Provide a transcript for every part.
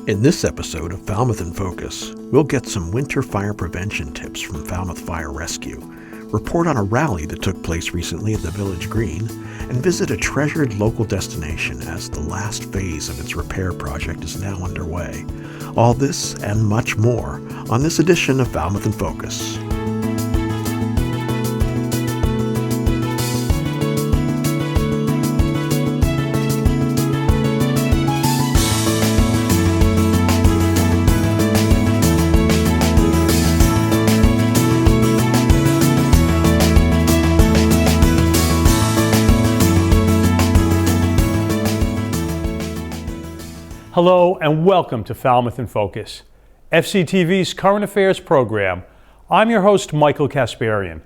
In this episode of Falmouth in Focus, we'll get some winter fire prevention tips from Falmouth Fire Rescue, report on a rally that took place recently at the Village Green, and visit a treasured local destination as the last phase of its repair project is now underway. All this and much more on this edition of Falmouth in Focus. Hello and welcome to Falmouth in Focus, FCTV's current affairs program. I'm your host, Michael Kasparian.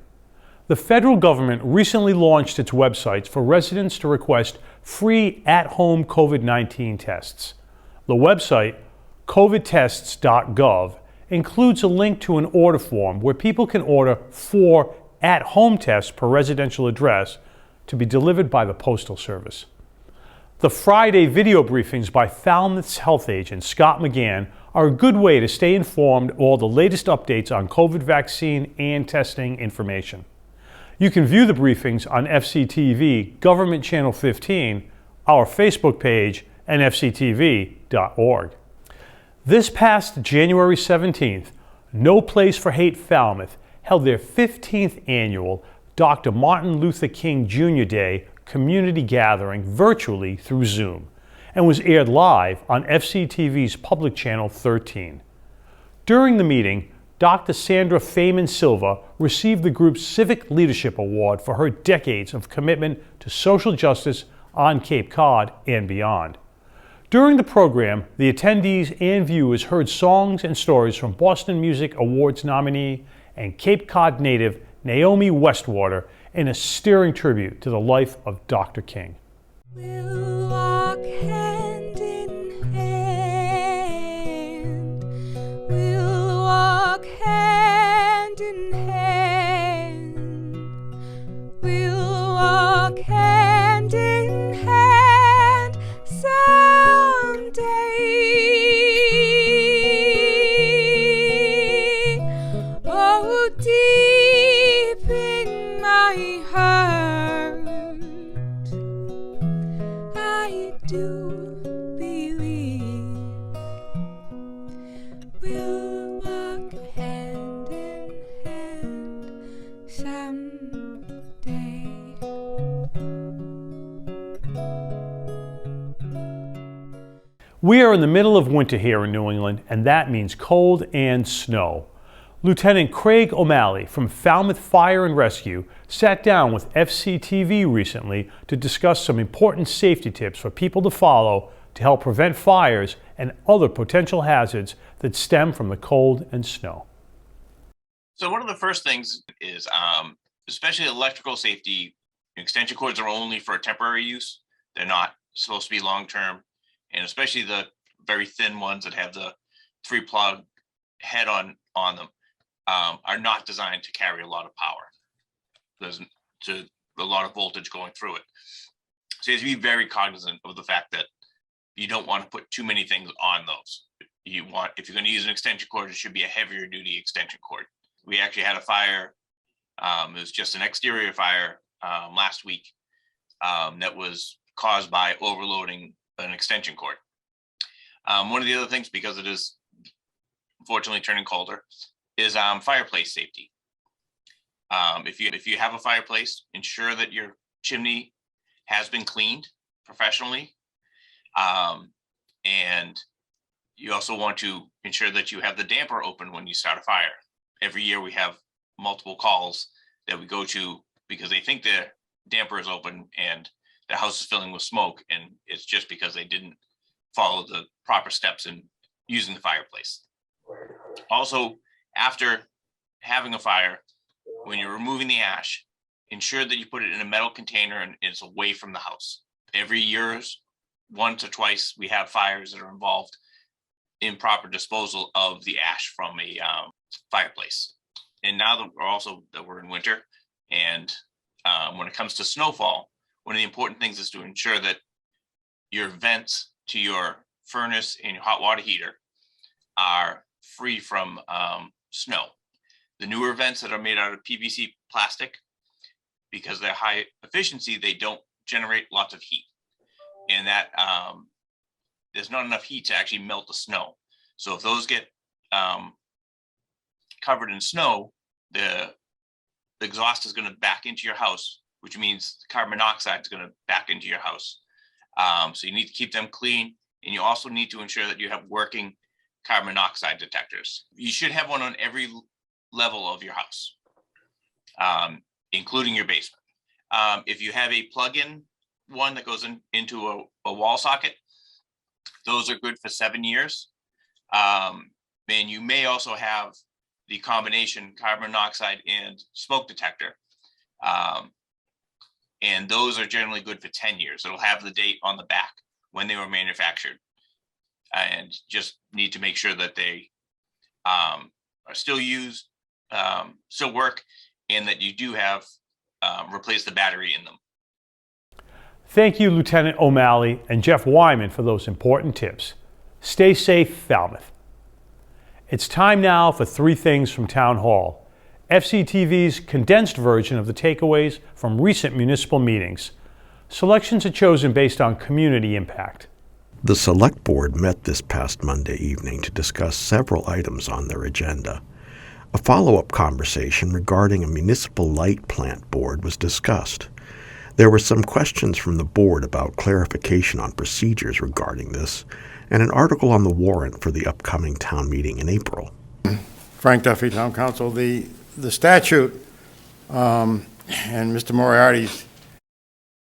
The federal government recently launched its websites for residents to request free at-home COVID-19 tests. The website, covidtests.gov, includes a link to an order form where people can order 4 at-home tests per residential address to be delivered by the Postal Service. The Friday video briefings by Falmouth's health agent, Scott McGann, are a good way to stay informed of all the latest updates on COVID vaccine and testing information. You can view the briefings on FCTV Government Channel 15, our Facebook page, and fctv.org. This past January 17th, No Place for Hate Falmouth held their 15th annual Dr. Martin Luther King Jr. Day community gathering virtually through Zoom and was aired live on FCTV's Public Channel 13. During the meeting, Dr. Sandra Feynman Silva received the group's Civic Leadership Award for her decades of commitment to social justice on Cape Cod and beyond. During the program, the attendees and viewers heard songs and stories from Boston Music Awards nominee and Cape Cod native Naomi Westwater in a stirring tribute to the life of Dr. King. We'll walk hand in hand. We'll walk hand in hand. We'll walk hand in hand someday. Oh, deep in my heart, I do believe we'll walk hand in hand someday. We are in the middle of winter here in New England, and that means cold and snow. Lieutenant Craig O'Malley from Falmouth Fire and Rescue sat down with FCTV recently to discuss some important safety tips for people to follow to help prevent fires and other potential hazards that stem from the cold and snow. So one of the first things is, especially electrical safety, extension cords are only for temporary use. They're not supposed to be long-term, and especially the very thin ones that have the 3-plug head on them. Are not designed to carry a lot of power. There's a lot of voltage going through it. So you have to be very cognizant of the fact that you don't want to put too many things on those. If you're going to use an extension cord, it should be a heavier duty extension cord. We actually had a fire. It was just an exterior fire last week that was caused by overloading an extension cord. One of the other things, because it is unfortunately turning colder, is fireplace safety. If you have a fireplace, ensure that your chimney has been cleaned professionally, and you also want to ensure that you have the damper open when you start a fire. Every year we have multiple calls that we go to because they think their damper is open and their house is filling with smoke, and it's just because they didn't follow the proper steps in using the fireplace. Also, after having a fire, when you're removing the ash, ensure that you put it in a metal container and it's away from the house. Every year, once or twice, we have fires that are involved in proper disposal of the ash from a fireplace. And now that we're in winter, and when it comes to snowfall, one of the important things is to ensure that your vents to your furnace and your hot water heater are free from snow. The newer vents that are made out of PVC plastic, because they're high efficiency, they don't generate lots of heat. And that there's not enough heat to actually melt the snow. So if those get covered in snow, the exhaust is going to back into your house, which means carbon monoxide is going to back into your house. So you need to keep them clean, and you also need to ensure that you have working carbon monoxide detectors. You should have one on every level of your house, including your basement. If you have a plug-in one that goes into a wall socket, those are good for 7 years. And you may also have the combination carbon monoxide and smoke detector. And those are generally good for 10 years. It'll have the date on the back when they were manufactured. And just need to make sure that they are still used, still work, and that you do have replace the battery in them. Thank you, Lieutenant O'Malley and Jeff Wyman, for those important tips. Stay safe, Falmouth. It's time now for 3 things from Town Hall, FCTV's condensed version of the takeaways from recent municipal meetings. Selections are chosen based on community impact. The Select Board met this past Monday evening to discuss several items on their agenda. A follow-up conversation regarding a municipal light plant board was discussed. There were some questions from the board about clarification on procedures regarding this, and an article on the warrant for the upcoming town meeting in April. Frank Duffy, Town Council. The statute, and Mr. Moriarty's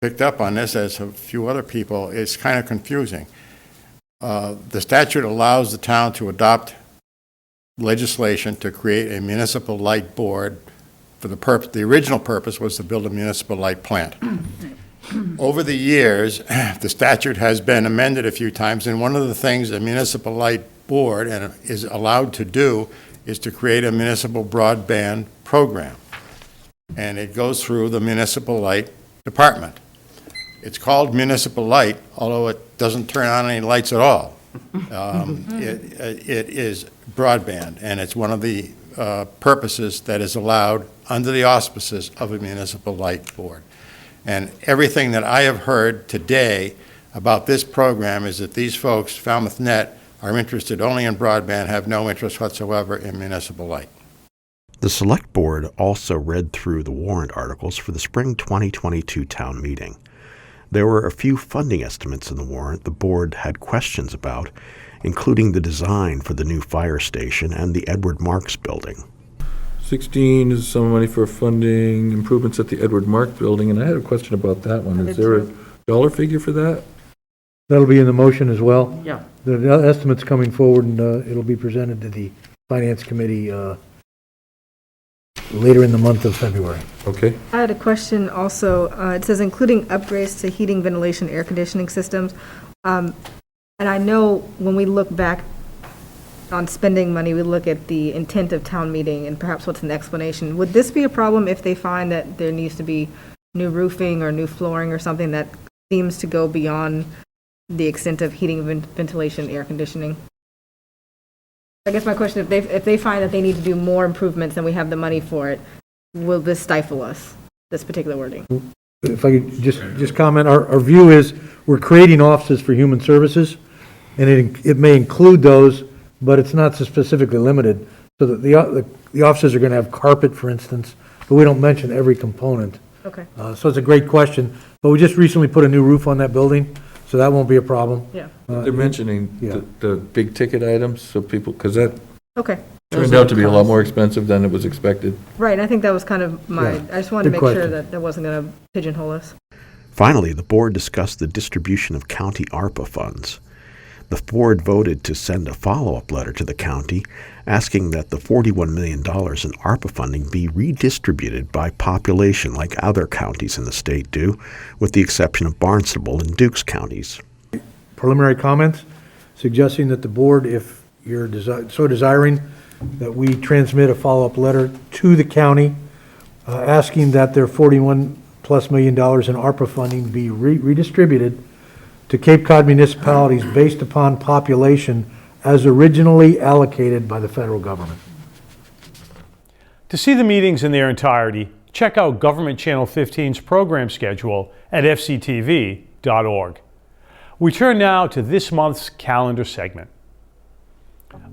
picked up on this, as a few other people, is kind of confusing. The statute allows the town to adopt legislation to create a municipal light board for the purpose. The original purpose was to build a municipal light plant. Over the years, the statute has been amended a few times, and one of the things a municipal light board is allowed to do is to create a municipal broadband program. And it goes through the municipal light department. It's called municipal light, although it doesn't turn on any lights at all. It is broadband, and it's one of the purposes that is allowed under the auspices of a municipal light board. And everything that I have heard today about this program is that these folks, Falmouth Net, are interested only in broadband, have no interest whatsoever in municipal light. The Select Board also read through the warrant articles for the spring 2022 town meeting. There were a few funding estimates in the warrant the board had questions about, including the design for the new fire station and the Edward Marks building. 16 is some money for funding improvements at the Edward Mark building, and I had a question about that one. Is there a dollar figure for that? That'll be in the motion as well. Yeah. The estimate's coming forward, and it'll be presented to the Finance Committee later in the month of February. Okay. I had a question also. It says including upgrades to heating, ventilation, air conditioning systems. And I know when we look back on spending money, we look at the intent of town meeting and perhaps what's an explanation. Would this be a problem if they find that there needs to be new roofing or new flooring or something that seems to go beyond the extent of heating, ventilation, air conditioning? I guess my question, if they find that they need to do more improvements and we have the money for it, will this stifle us, this particular wording? If I could just comment, our view is we're creating offices for human services, and it may include those, but it's not so specifically limited. So that the offices are going to have carpet, for instance, but we don't mention every component. Okay. So it's a great question. But we just recently put a new roof on that building, so that won't be a problem. Yeah. They're mentioning the big ticket items, so people, because that Okay. turned out to be a lot more expensive than it was expected. Right. I think that was kind of my, Yeah. I just wanted to Good make sure question. that that wasn't going to pigeonhole us. Finally, the board discussed the distribution of county ARPA funds. The board voted to send a follow-up letter to the county asking that the $41 million in ARPA funding be redistributed by population like other counties in the state do, with the exception of Barnstable and Dukes counties. Preliminary comments suggesting that the board, if you're so desiring, that we transmit a follow-up letter to the county asking that their $41+ million in ARPA funding be redistributed to Cape Cod municipalities based upon population as originally allocated by the federal government. To see the meetings in their entirety, check out Government Channel 15's program schedule at fctv.org. We turn now to this month's calendar segment.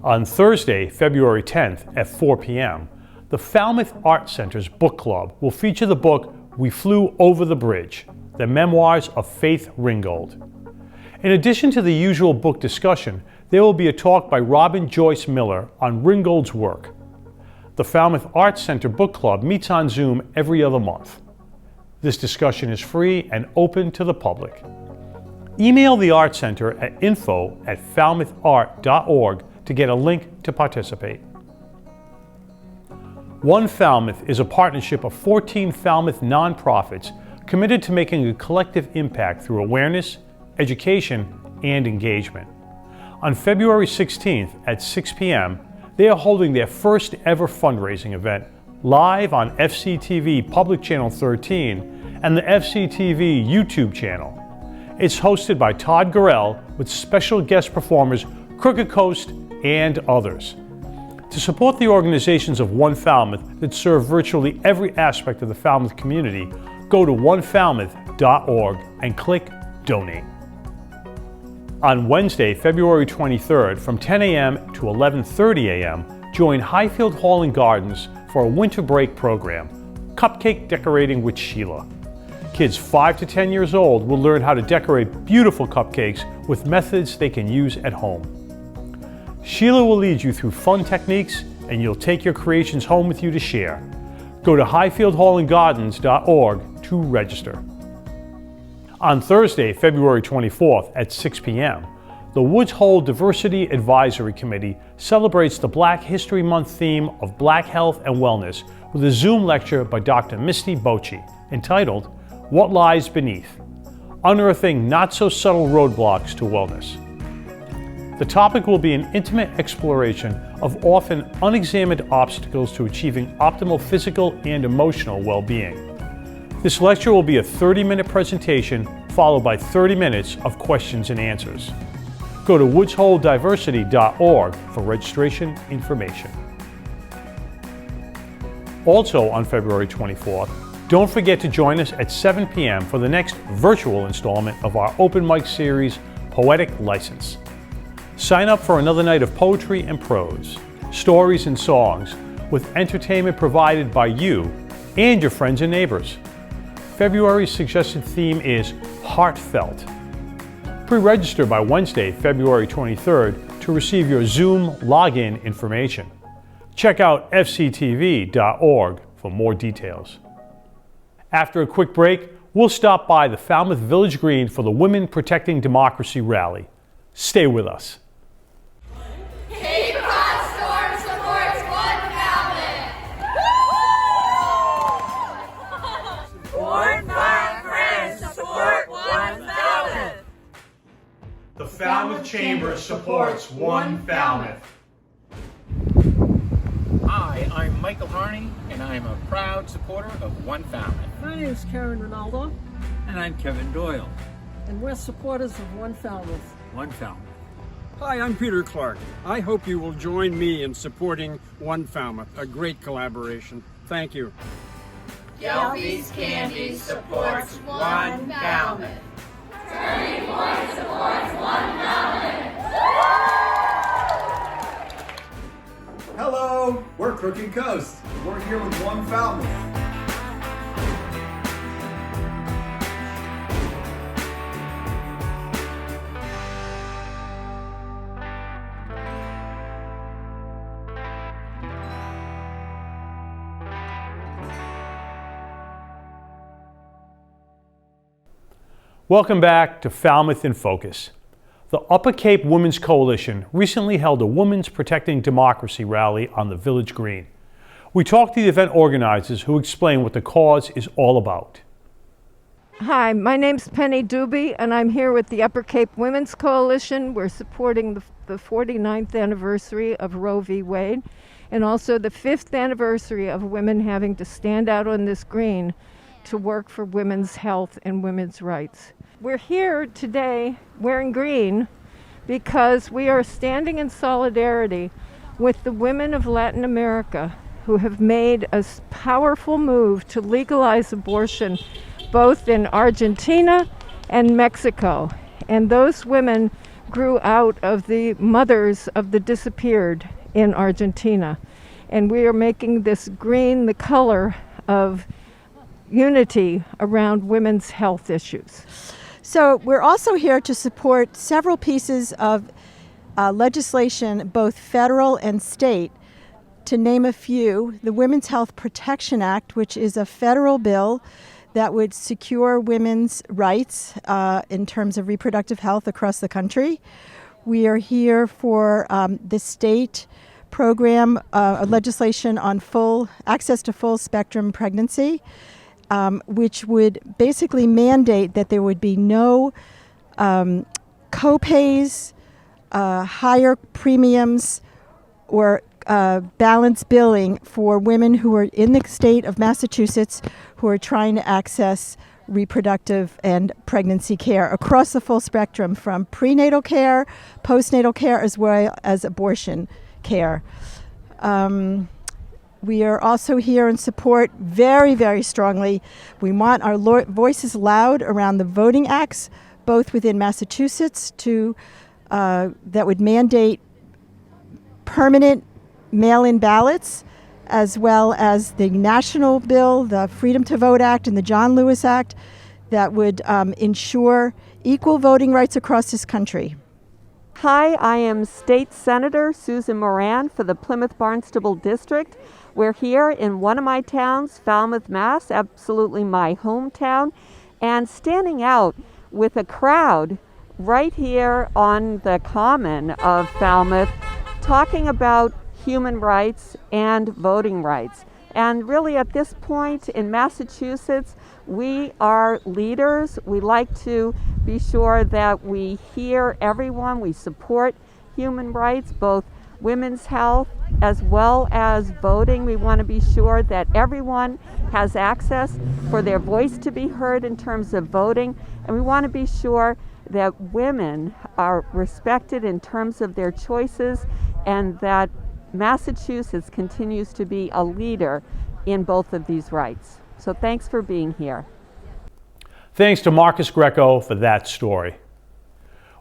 On Thursday, February 10th at 4 p.m., the Falmouth Art Center's book club will feature the book We Flew Over the Bridge, the memoirs of Faith Ringgold. In addition to the usual book discussion, there will be a talk by Robin Joyce Miller on Ringgold's work. The Falmouth Art Center Book Club meets on Zoom every other month. This discussion is free and open to the public. Email the Art Center at info@falmouthart.org to get a link to participate. One Falmouth is a partnership of 14 Falmouth nonprofits committed to making a collective impact through awareness, education, and engagement. On February 16th at 6 p.m., they are holding their first ever fundraising event live on FCTV Public Channel 13 and the FCTV YouTube channel. It's hosted by Todd Gurrell with special guest performers Crooked Coast and others. To support the organizations of One Falmouth that serve virtually every aspect of the Falmouth community, go to onefalmouth.org and click Donate. On Wednesday, February 23rd, from 10 a.m. to 11:30 a.m., join Highfield Hall and Gardens for a winter break program, Cupcake Decorating with Sheila. Kids 5 to 10 years old will learn how to decorate beautiful cupcakes with methods they can use at home. Sheila will lead you through fun techniques, and you'll take your creations home with you to share. Go to highfieldhallandgardens.org to register. On Thursday, February 24th at 6 p.m., the Woods Hole Diversity Advisory Committee celebrates the Black History Month theme of Black Health and Wellness with a Zoom lecture by Dr. Misty Bocci entitled, What Lies Beneath? Unearthing Not-So-Subtle Roadblocks to Wellness. The topic will be an intimate exploration of often unexamined obstacles to achieving optimal physical and emotional well-being. This lecture will be a 30-minute presentation followed by 30 minutes of questions and answers. Go to woodsholediversity.org for registration information. Also on February 24th, don't forget to join us at 7 p.m. for the next virtual installment of our open mic series, Poetic License. Sign up for another night of poetry and prose, stories and songs, with entertainment provided by you and your friends and neighbors. February's suggested theme is Heartfelt. Pre-register by Wednesday, February 23rd to receive your Zoom login information. Check out fctv.org for more details. After a quick break, we'll stop by the Falmouth Village Green for the Women Protecting Democracy rally. Stay with us. Cape Cod Storm supports One Falmouth. One Friends support One Falmouth. The Falmouth Chamber supports One Falmouth. Hi, I'm Michael Harney, and I'm a proud supporter of One Falmouth. My name is Karen Ronaldo, And I'm Kevin Doyle. and we're supporters of One Falmouth. One Falmouth. Hi, I'm Peter Clark. I hope you will join me in supporting One Falmouth, a great collaboration. Thank you. Gelby's Candy supports One Falmouth. Turning Point supports One Falmouth. Hello, we're Crooked Coast. We're here with One Falmouth. Welcome back to Falmouth in Focus. The Upper Cape Women's Coalition recently held a Women's Protecting Democracy rally on the Village Green. We talked to the event organizers who explain what the cause is all about. Hi, my name's Penny Doobie, and I'm here with the Upper Cape Women's Coalition. We're supporting the 49th anniversary of Roe v. Wade, and also the 5th anniversary of women having to stand out on this green to work for women's health and women's rights. We're here today wearing green because we are standing in solidarity with the women of Latin America who have made a powerful move to legalize abortion both in Argentina and Mexico. And those women grew out of the mothers of the disappeared in Argentina. And we are making this green the color of unity around women's health issues. So we're also here to support several pieces of legislation, both federal and state. To name a few, the Women's Health Protection Act, which is a federal bill that would secure women's rights in terms of reproductive health across the country. We are here for the state program, legislation on full access to full spectrum pregnancy, which would basically mandate that there would be no co-pays, higher premiums, or balance billing for women who are in the state of Massachusetts who are trying to access reproductive and pregnancy care across the full spectrum, from prenatal care, postnatal care, as well as abortion care. We are also here in support very, very strongly. We want our voices loud around the voting acts, both within Massachusetts that would mandate permanent mail-in ballots, as well as the national bill, the Freedom to Vote Act and the John Lewis Act, that would ensure equal voting rights across this country. Hi, I am State Senator Susan Moran for the Plymouth Barnstable District. We're here in one of my towns, Falmouth, Mass., absolutely my hometown, and standing out with a crowd right here on the common of Falmouth, talking about human rights and voting rights. And really at this point in Massachusetts, we are leaders. We like to be sure that we hear everyone. We support human rights, both women's health as well as voting. We want to be sure that everyone has access for their voice to be heard in terms of voting. And we want to be sure that women are respected in terms of their choices, and that Massachusetts continues to be a leader in both of these rights. So thanks for being here. Thanks to Marcus Greco for that story.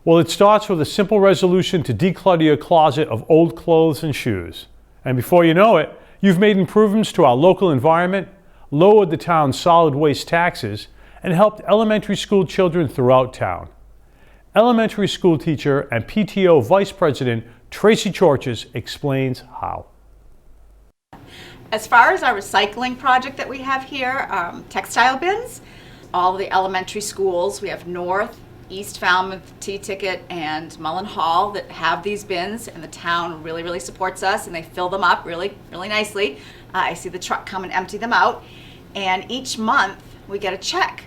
Well, it starts with a simple resolution to declutter your closet of old clothes and shoes. And before you know it, you've made improvements to our local environment, lowered the town's solid waste taxes, and helped elementary school children throughout town. Elementary school teacher and PTO Vice President Tracy Chorches explains how. As far as our recycling project that we have here, textile bins, all the elementary schools, we have North, East Falmouth, T-Ticket, and Mullen Hall that have these bins, and the town really, really supports us, and they fill them up really, really nicely. I see the truck come and empty them out, and each month we get a check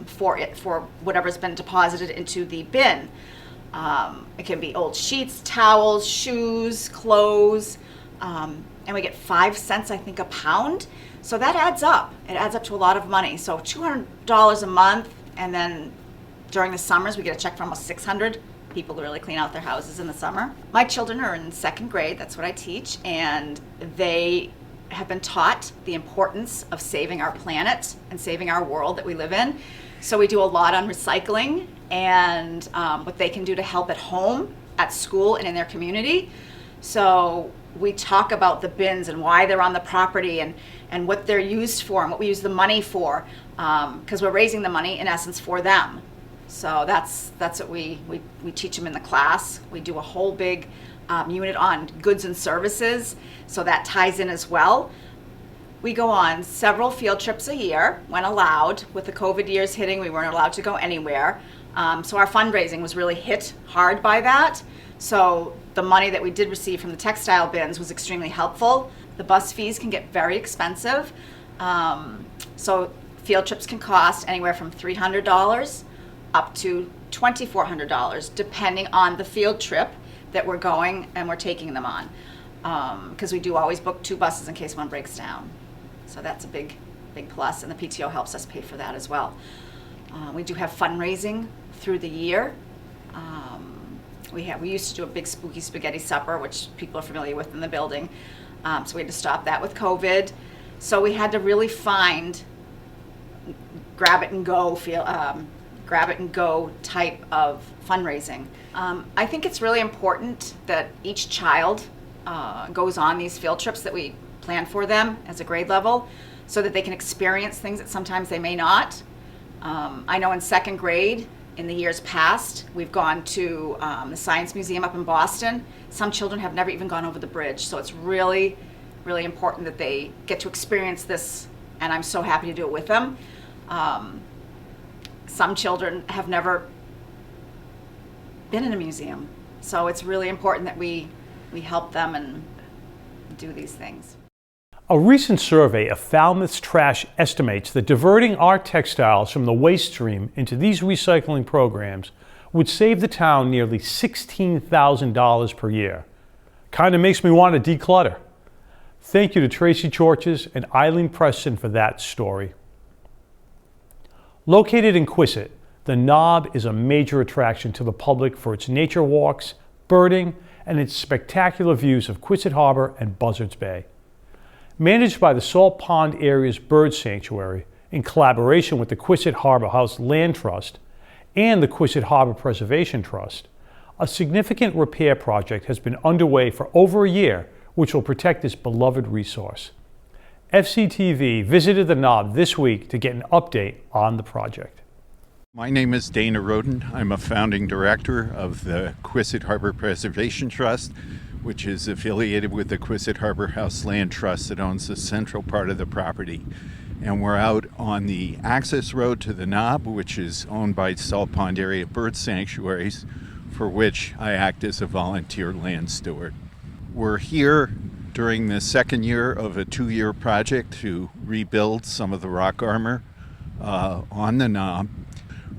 for whatever's been deposited into the bin. It can be old sheets, towels, shoes, clothes, and we get 5 cents, I think, a pound. So that adds up. It adds up to a lot of money. So $200 a month, and then during the summers we get a check for almost $600. People really clean out their houses in the summer. My children are in 2nd grade, that's what I teach, and they have been taught the importance of saving our planet and saving our world that we live in. So we do a lot on recycling and what they can do to help at home, at school, and in their community. So we talk about the bins and why they're on the property and what they're used for and what we use the money for, because we're raising the money in essence for them. So that's what we teach them in the class. We do a whole big unit on goods and services, so that ties in as well. We go on several field trips a year when allowed. With the COVID years hitting, we weren't allowed to go anywhere. So our fundraising was really hit hard by that. So the money that we did receive from the textile bins was extremely helpful. The bus fees can get very expensive. So field trips can cost anywhere from $300 up to $2,400, depending on the field trip that we're going and we're taking them on. Because we do always book 2 buses in case one breaks down. So that's a big big plus, and the PTO helps us pay for that as well. We do have fundraising through the year. We used to do a big spooky spaghetti supper, which people are familiar with in the building. So we had to stop that with COVID. So we had to really find grab it and go type of fundraising. I think it's really important that each child goes on these field trips that we plan for them as a grade level, so that they can experience things that sometimes they may not. I know in second grade, in the years past, we've gone to the Science Museum up in Boston. Some children have never even gone over the bridge, so it's really, really important that they get to experience this, and I'm so happy to do it with them. Some children have never been in a museum, so it's really important that we help them and do these things. A recent survey of Falmouth's trash estimates that diverting our textiles from the waste stream into these recycling programs would save the town nearly $16,000 per year. Kind of makes me want to declutter. Thank you to Tracy Chorches and Eileen Preston for that story. Located in Quissett, the Knob is a major attraction to the public for its nature walks, birding, and its spectacular views of Quissett Harbor and Buzzards Bay. Managed by the Salt Pond Area's Bird Sanctuary in collaboration with the Quissett Harbor House Land Trust and the Quissett Harbor Preservation Trust, a significant repair project has been underway for over a year, which will protect this beloved resource. FCTV visited the Knob this week to get an update on the project. My name is Dana Roden. I'm a founding director of the Quissett Harbor Preservation Trust, which is affiliated with the Quissett Harbor House Land Trust that owns the central part of the property. And we're out on the access road to the Knob, which is owned by Salt Pond Area Bird Sanctuaries, for which I act as a volunteer land steward. We're here during the second year of a 2-year project to rebuild some of the rock armor on the Knob,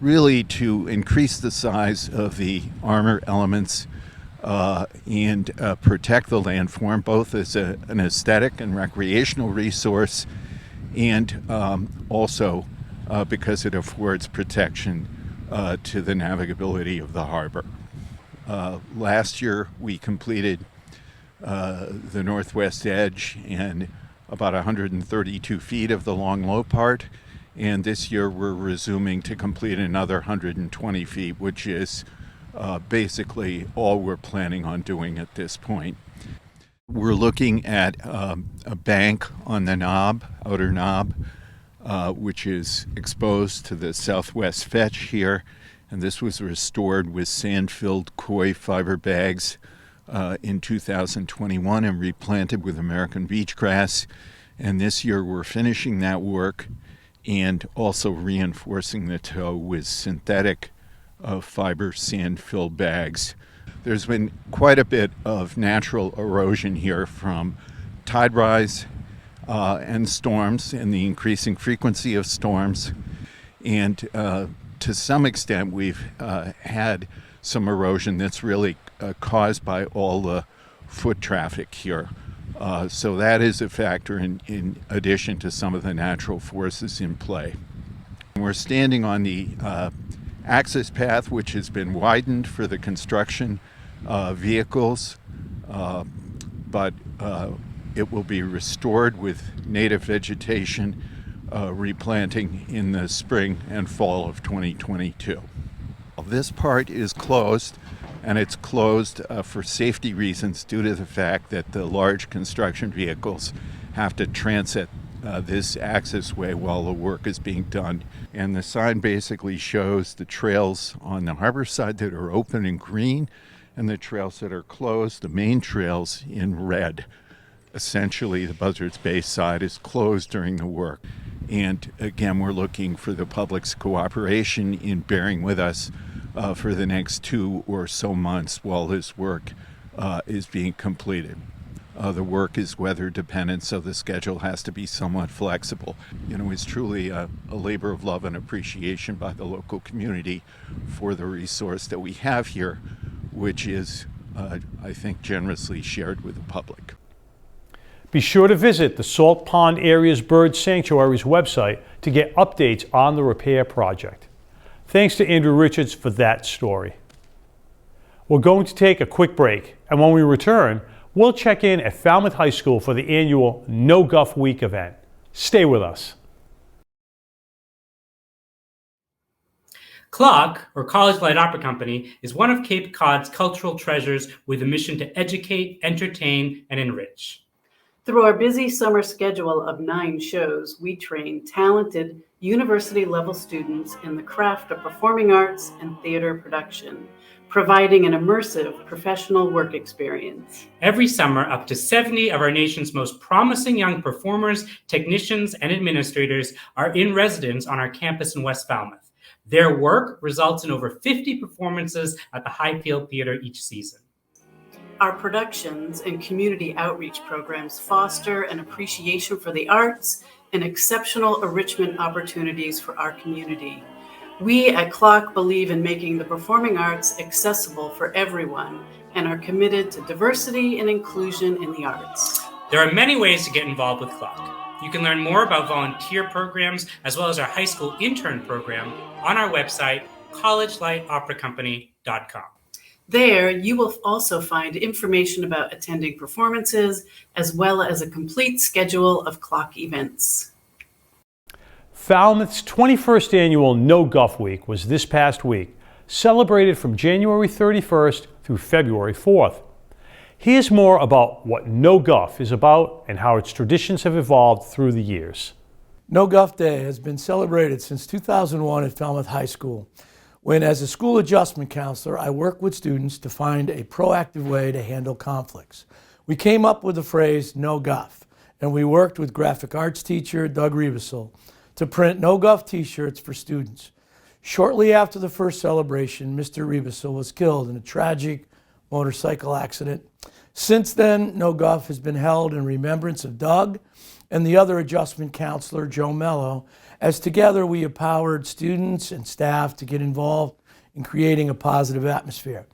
really to increase the size of the armor elements and protect the landform, both as an aesthetic and recreational resource, and also because it affords protection to the navigability of the harbor. Last year we completed the northwest edge and about 132 feet of the long low part, and this year we're resuming to complete another 120 feet, which is basically all we're planning on doing at this point. We're looking at a bank on the Knob, outer Knob, which is exposed to the southwest fetch here, and this was restored with sand-filled koi fiber bags in 2021 and replanted with American beach grass. And this year we're finishing that work and also reinforcing the toe with synthetic fiber sand-filled bags. There's been quite a bit of natural erosion here from tide rise and storms and the increasing frequency of storms. And to some extent we've had some erosion that's really caused by all the foot traffic here. So that is a factor in addition to some of the natural forces in play. We're standing on the access path, which has been widened for the construction vehicles, but it will be restored with native vegetation replanting in the spring and fall of 2022. This part is closed, and it's closed for safety reasons due to the fact that the large construction vehicles have to transit this access way while the work is being done. And the sign basically shows the trails on the harbor side that are open in green and the trails that are closed, the main trails, in red. Essentially, the Buzzards Bay side is closed during the work. And again, we're looking for the public's cooperation in bearing with us for the next 2 or so months while this work is being completed. The work is weather dependent, so the schedule has to be somewhat flexible. You know, it's truly a labor of love and appreciation by the local community for the resource that we have here, which is, I think, generously shared with the public. Be sure to visit the Salt Pond Area's Bird Sanctuary's website to get updates on the repair project. Thanks to Andrew Richards for that story. We're going to take a quick break, and when we return, we'll check in at Falmouth High School for the annual No Guff Week event. Stay with us. CLOC, or College Light Opera Company, is one of Cape Cod's cultural treasures with a mission to educate, entertain, and enrich. Through our busy summer schedule of 9 shows, we train talented university-level students in the craft of performing arts and theater production, providing an immersive professional work experience. Every summer, up to 70 of our nation's most promising young performers, technicians, and administrators are in residence on our campus in West Falmouth. Their work results in over 50 performances at the Highfield Theater each season. Our productions and community outreach programs foster an appreciation for the arts and exceptional enrichment opportunities for our community. We at CLOC believe in making the performing arts accessible for everyone and are committed to diversity and inclusion in the arts. There are many ways to get involved with CLOC. You can learn more about volunteer programs as well as our high school intern program on our website, collegelightoperacompany.com. There, you will also find information about attending performances, as well as a complete schedule of CLOC events. Falmouth's 21st annual No Guff Week was this past week, celebrated from January 31st through February 4th. Here's more about what No Guff is about and how its traditions have evolved through the years. No Guff Day has been celebrated since 2001 at Falmouth High School, when as a school adjustment counselor, I work with students to find a proactive way to handle conflicts. We came up with the phrase No Guff, and we worked with graphic arts teacher Doug Riebesel to print No Guff t-shirts for students. Shortly after the first celebration, Mr. Riebesel was killed in a tragic motorcycle accident. Since then, No Guff has been held in remembrance of Doug and the other adjustment counselor, Joe Mello, as together we empowered students and staff to get involved in creating a positive atmosphere.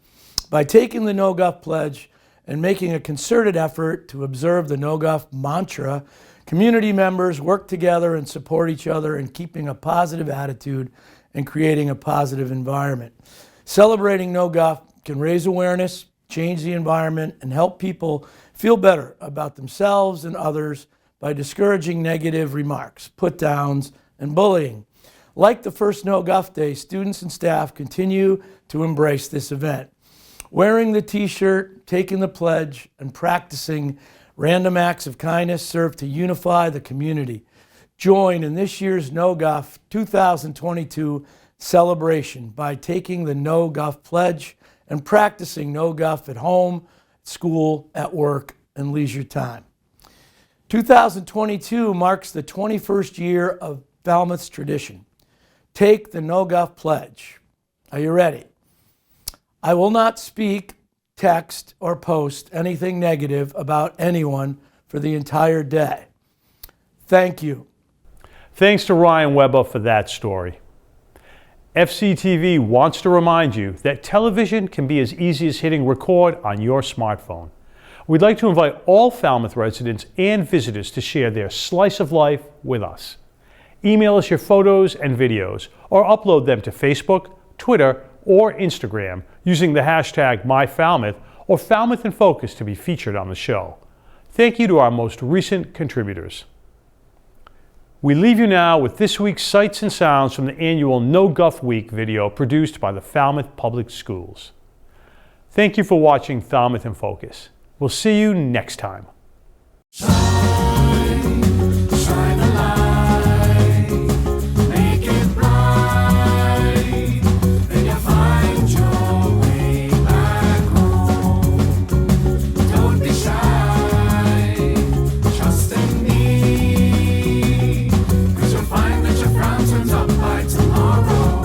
By taking the No Guff pledge and making a concerted effort to observe the No Guff mantra, community members work together and support each other in keeping a positive attitude and creating a positive environment. Celebrating No Guff can raise awareness, change the environment, and help people feel better about themselves and others by discouraging negative remarks, put-downs, and bullying. Like the first No Guff Day, students and staff continue to embrace this event. Wearing the t-shirt, taking the pledge, and practicing random acts of kindness serve to unify the community. Join in this year's No Guff 2022 celebration by taking the No Guff pledge and practicing No Guff at home, at school, at work, and leisure time. 2022 marks the 21st year of Falmouth's tradition. Take the No Guff pledge. Are you ready? I will not speak, text, or post anything negative about anyone for the entire day. Thank you. Thanks to Ryan Weber for that story. FCTV wants to remind you that television can be as easy as hitting record on your smartphone. We'd like to invite all Falmouth residents and visitors to share their slice of life with us. Email us your photos and videos or upload them to Facebook, Twitter, or Instagram using the hashtag MyFalmouth or Falmouth in Focus to be featured on the show. Thank you to our most recent contributors. We leave you now with this week's sights and sounds from the annual No Guff Week video produced by the Falmouth Public Schools. Thank you for watching Falmouth in Focus. We'll see you next time. Shine a light, make it bright, then you'll find your way back home. Don't be shy, trust in me, 'cause you'll find that your frown turns up by tomorrow.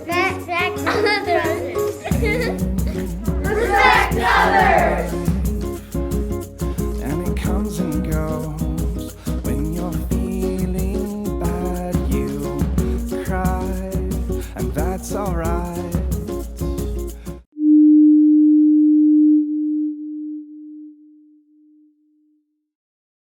Back that's alright.